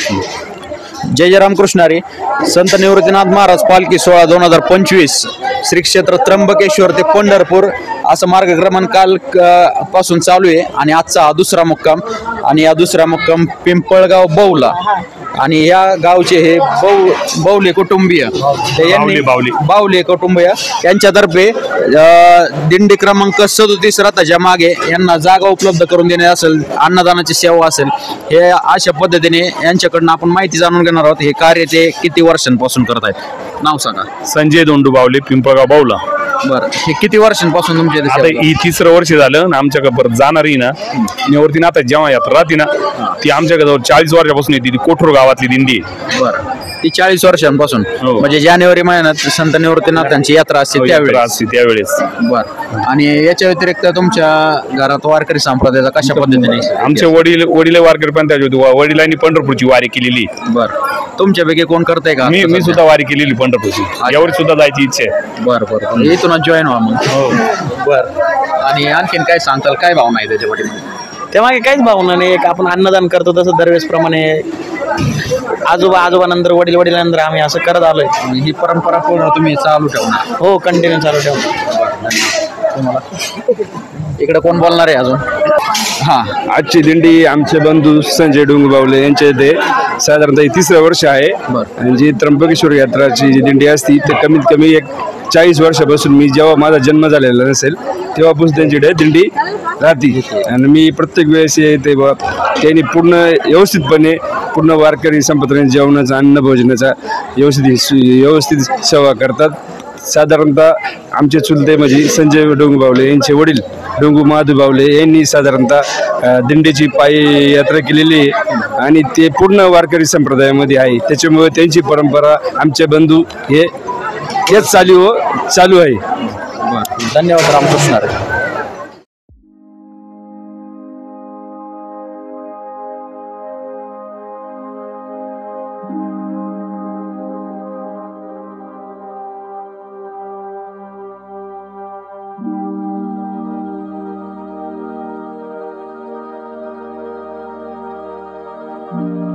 जय जय रामकृष्ण हरी. संत निवृत्तीनाथ महाराज पालखी सोहळा 2025 श्री क्षेत्र त्र्यंबकेश्वर ते पंढरपूर असं मार्गक्रमण काल पासून चालू आहे आणि आजचा हा दुसरा मुक्काम. आणि या दुसरा मुक्काम पिंपळगाव बौला आणि या गावचे हे बौले कुटुंबीय बावले कुटुंबीय यांच्यातर्फे दिंडी क्रमांक 37 रथाच्या मागे यांना जागा उपलब्ध करून देणे असेल, अन्नदानाची सेवा असेल, हे अशा पद्धतीने यांच्याकडनं आपण माहिती जाणून घेणार आहोत. हे कार्य ते किती वर्षांपासून करत आहेत? नाव सांगा. संजय धोंडू बावले, पिंपळगाव बावला. बरं, हे किती वर्षांपासून तुमच्या आता ही 3रं वर्ष झालं. आमच्याकडे परत जाणारी ना निवृत्तीनाथ जेव्हा यात्रा राहते ना ती आमच्याकडे 40 वर्षापासून येते. ती कोठूर गावातली दिंडी. बरं, ती 40 वर्षांपासून म्हणजे जानेवारी महिन्यात संत निवृत्तीनाथांची यात्रा असते त्यावेळेस. बरं, आणि याच्या व्यतिरिक्त तुमच्या घरात वारकरी संप्रदायाचा कशा पद्धतीने? आमचे वडील वारकरी पण वडिलांनी पंढरपूरची वारी केलेली. बरं, तुमच्यापैकी कोण करताय का? मी सुद्धा वारी केलेली पंढरपूरची. यावर सुद्धा जायची इच्छा आहे. बरं, इथूनच जॉईन व्हा मग. बरं, आणि आणखीन काय सांगताल, काय भावना आहे त्याच्या पाठीमागे? त्यामागे काहीच भावना नाही. एक आपण अन्नदान करतो तसं दरवेळेस प्रमाणे आजोबानंतर वडिलांनंतर आम्ही असं करत आलोय. ही परंपरा पूर्ण तुम्ही चालू ठेवणार? हो, कंटिन्यू चालू ठेवणार. इकडे कोण बोलणार आहे अजून? आजची दिंडी आमचे बंधू संजय डोंगू बावले यांचे ते साधारणतः 3रं वर्ष आहे. आणि जी त्र्यंबकेश्वर यात्राची जी दिंडी असती ते कमीत कमी 40 वर्षापासून, मी जेव्हा माझा जन्म झालेला नसेल तेव्हापासून त्यांची दिंडी राहते. आणि मी प्रत्येक वेळेस येते. त्यांनी पूर्ण व्यवस्थितपणे पूर्ण वारकरी संप्रदायाने जेवणाचा, अन्न भोजनाचा व्यवस्थित सेवा करतात. साधारणतः आमचे चुलते म्हणजे संजय डोंगू बावले यांचे वडील डोंगू महादू बावले यांनी साधारणतः दिंडीची पायी यात्रा केलेली आहे आणि ते पूर्ण वारकरी संप्रदायामध्ये आहे. त्याच्यामुळे त्यांची परंपरा आमचे बंधू हेच चालू आहे. धन्यवाद रामकृष्ण. Thank you.